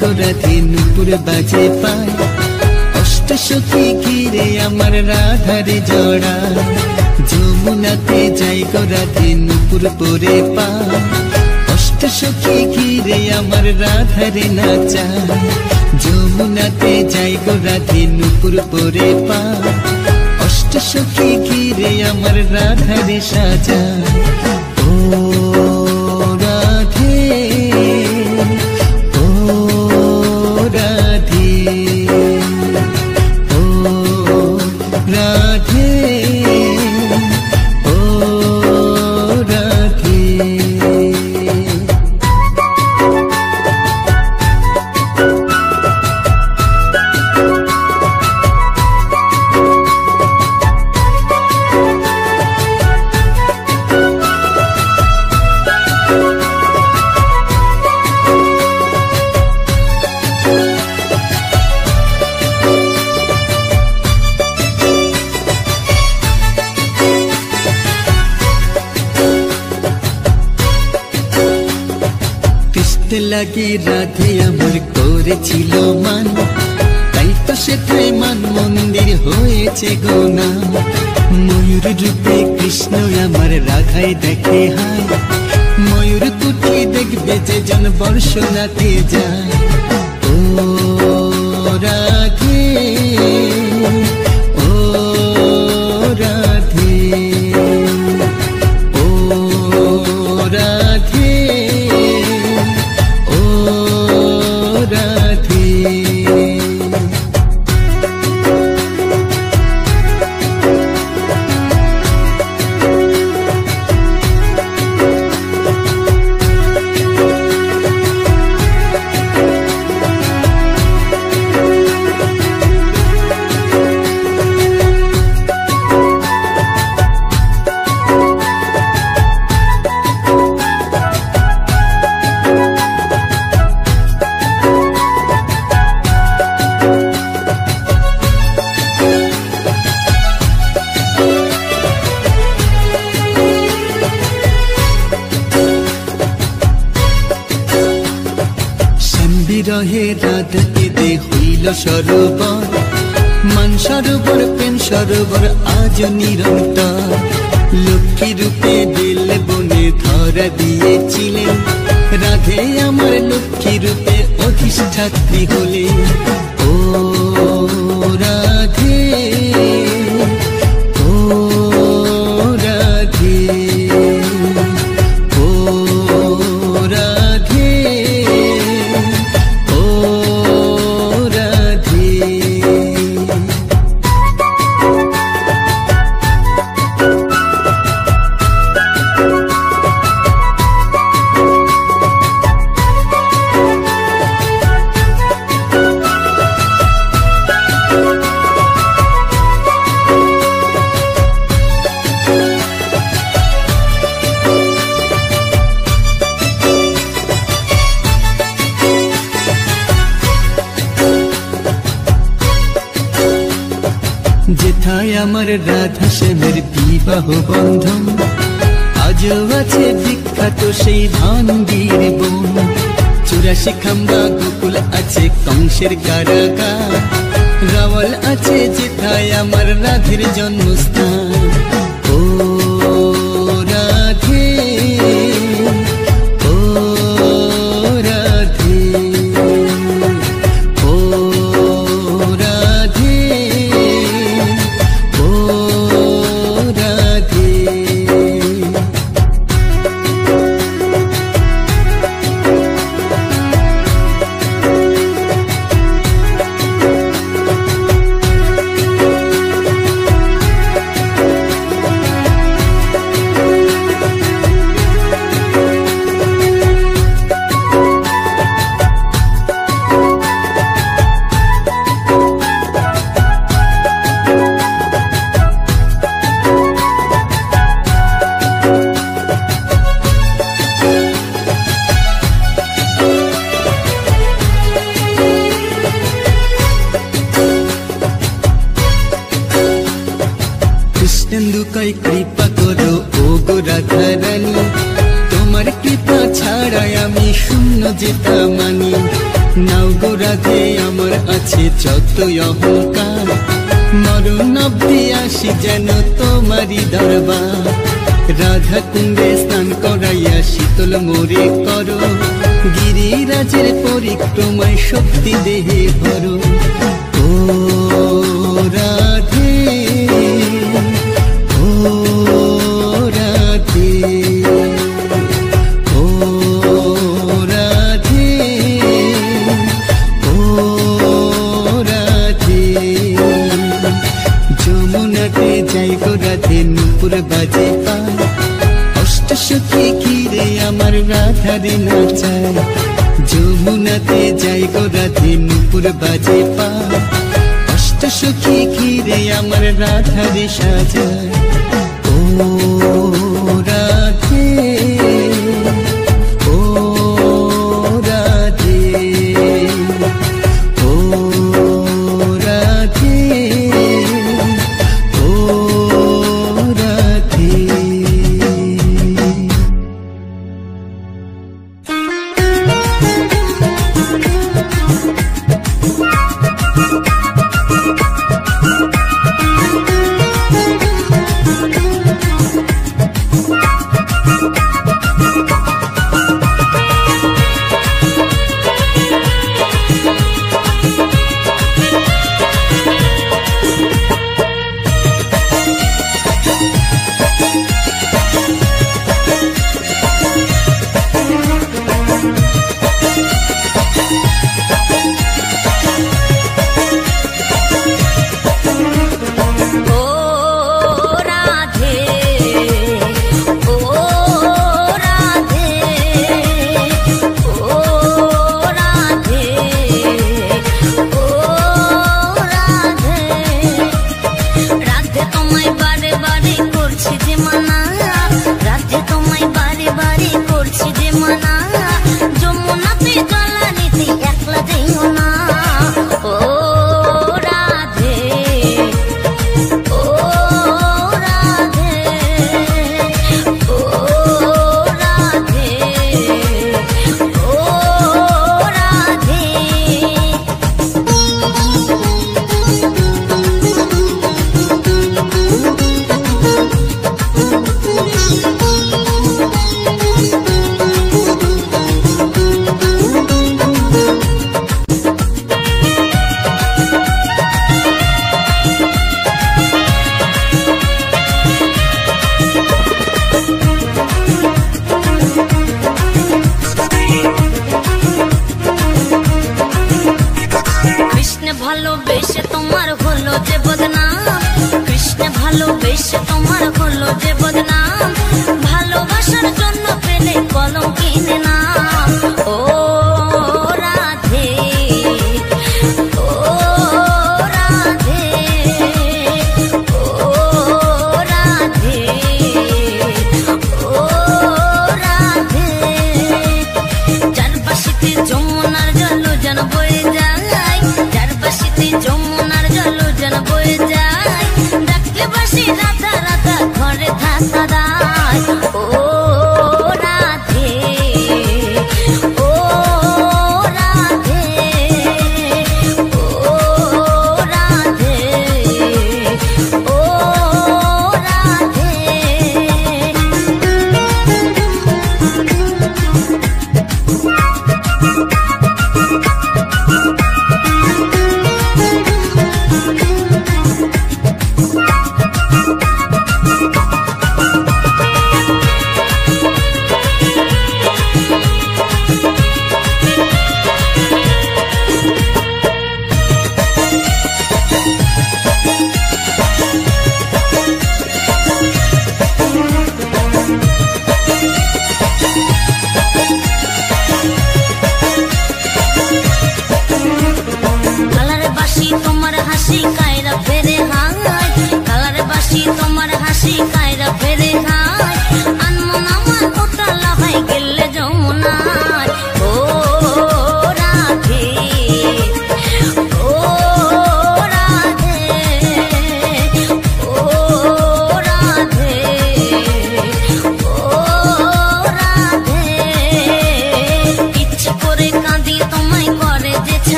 গো রাধে নুপুর বাজে পায় অষ্ট সখী ঘিরে আমার রাধারে জড়া যমুনাতে যাই গো রাধে নুপুর পরে পায় অষ্ট সখী ঘিরে আমার রাধারে নাচা যমুনাতে যাই গো রাধে নুপুর পরে পায় অষ্ট সখী ঘিরে আমার রাধারে সাজা ও রাধে ও রাধে ও রাধে ও রাধে লাগি রাধে আমার করেছিল মান তাই তো সেটাই মান মন্দির হয়েছে গোনা ময়ূর রূপে কৃষ্ণ আমার রাধায় দেখে হায় ময়ূর কুটি দেখবে যে জন বর্ষনাতে যায় ও রাধে ও রাধে ও রাধে বিরহে রাধাকে দে হইল সরোবর মান সরোবর প্রেম সরোবর আজ নিরন্তর লক্ষ্মী রূপে দিল বনে ধরা দিয়েছিলেন রাধে আমার লক্ষ্মী রূপে অধিষ্ঠাত্রী হলে ও রাধে ও রাধে ও রাধে যেথায় আমার রাধা শ্যামের বিবাহ বন্ধন আজও আছে বিখ্যাত সেই ধানগির বন 84 খাম্বা গোকুল আছে কংসের কারাগার রাওয়াল আছে যেথায় আমার রাধের জন্মস্থান ও রাধে ও রাধে ও রাধে ও রাধে কৃষ্ণেন্দুকায় কৃপা করো ও গো রাধা রানী তোমার কৃপা ছাড়াই আমি শূন্য যেতা মানি নাও রাধে আমার আছে যত অহংকার, মরণ অবধি আসি যেন তোমারই দরবার। রাধা কুণ্ডে স্নান করাইয়া শীতল মোরে করো, গিরিরাজের পরিক্রমায় শক্তি দেহে ভরো। ও রাধে, ও রাধে, ও রাধে, ও রাধে। যমুনাতে যাই গো রাধে নূপুর বাজে পায়, অষ্টসখী ঘিরে আমার রাধারে নাচায়। যমুনাতে যাই গো রাধে নূপুর বাজে পায়, অষ্টসখী ঘিরে আমার রাধারে সাজায়। ও রাধে, ও রাধে, ও রাধে, ও রাধে।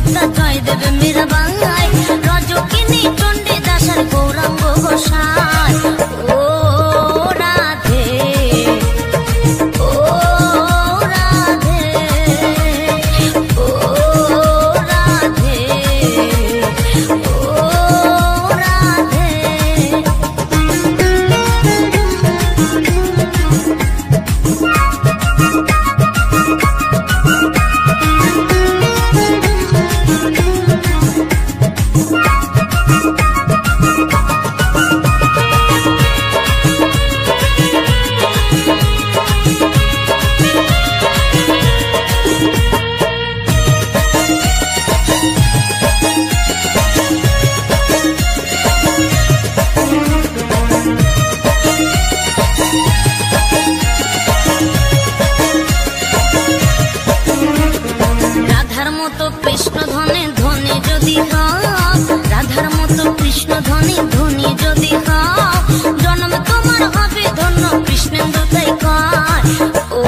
মুক্তা জয়দেব মীরাবাই রজকিনী চণ্ডীদাসের গৌরাঙ্গ গোসাই ও রাধে ও রাধে ও রাধে ও রাধে। রাধার মতো কৃষ্ণ ধনে ধনী যদি হও, রাধার মতো কৃষ্ণ ধনী ধনী যদি হও, জন্ম তোমার হবে ধন্য কৃষ্ণেন্দু তাই কয় ও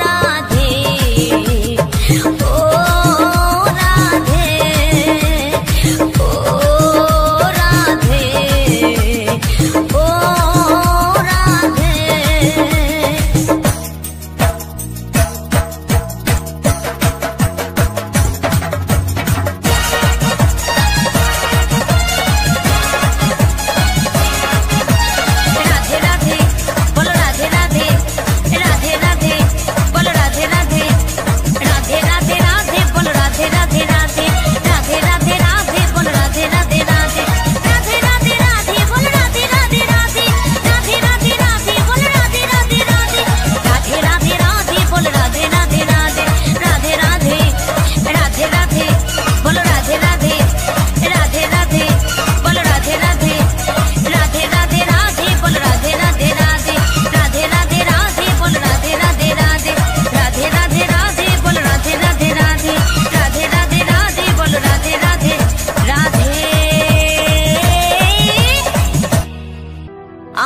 রাধে ও রাধে ও রাধে ও রাধে।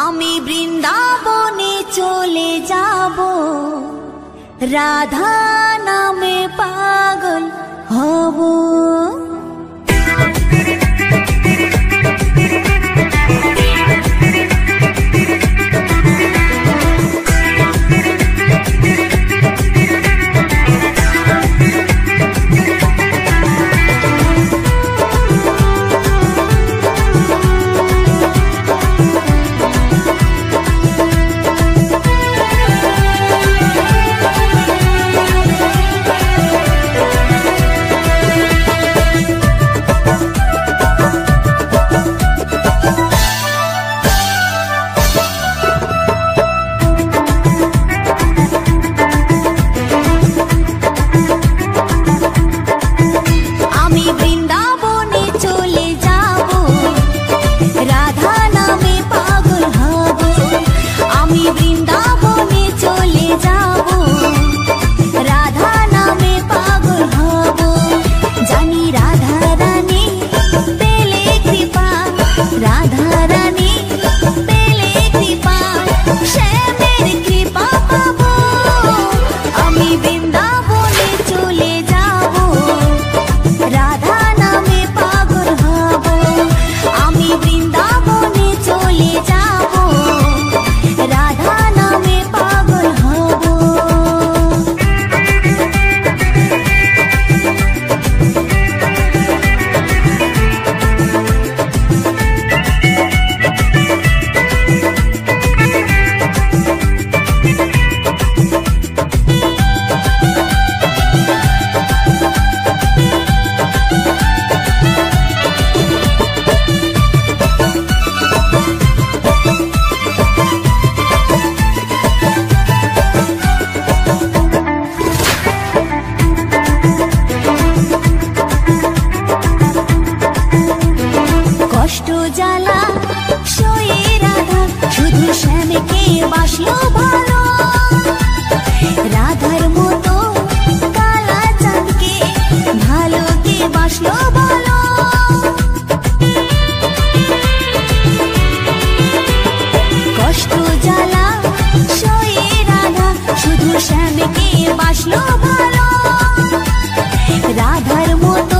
আমি বৃন্দাবনে চলে যাব, রাধা নামে পাগল হব। বাসলো ভালো রাধার মতো কালা চাঁদকে ভালো কে বাসলো ভালো কষ্ট জ্বালা সয়ে রাধা শুধু শ্যামকে বাসলো ভালো রাধার মতো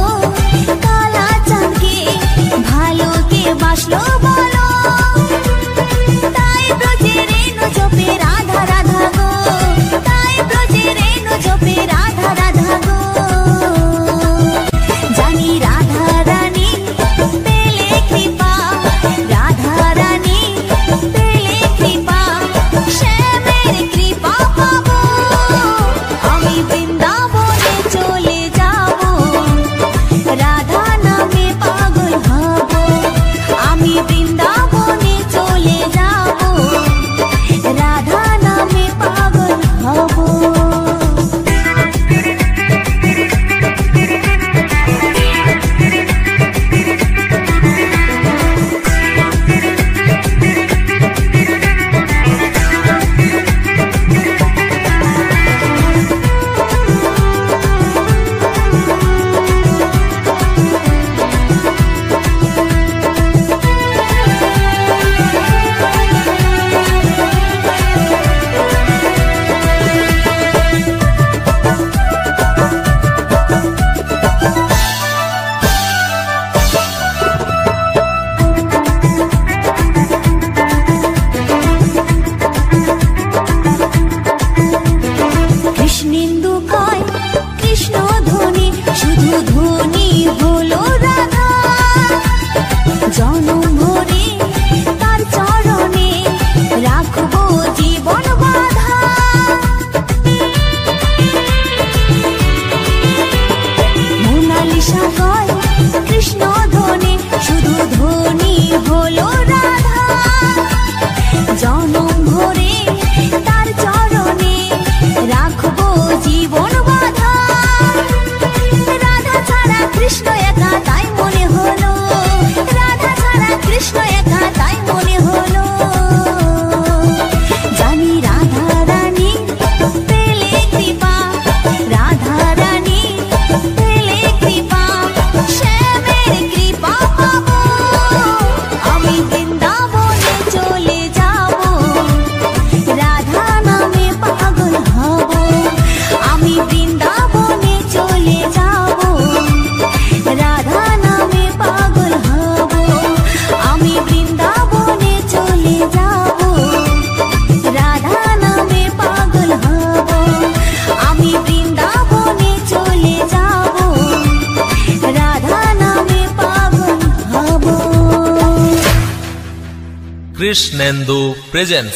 কৃষ্ণেন্দু প্রেজেন্স।